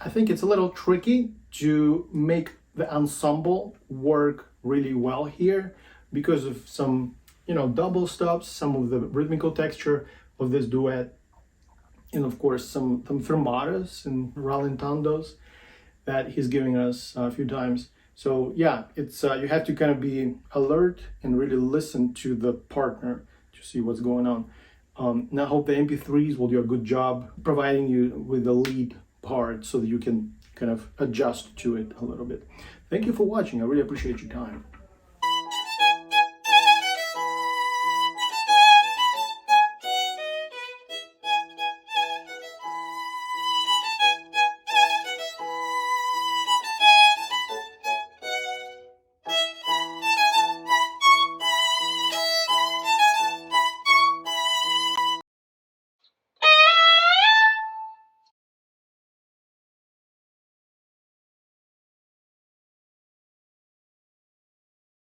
I think it's a little tricky to make the ensemble work really well here because of some, double stops, some of the rhythmical texture of this duet, and of course some fermatas and rallentandos that he's giving us a few times. So yeah, it's you have to kind of be alert and really listen to the partner to see what's going on. And I hope the MP3s will do a good job providing you with the lead part so that you can kind of adjust to it a little bit. Thank you for watching. I really appreciate your time.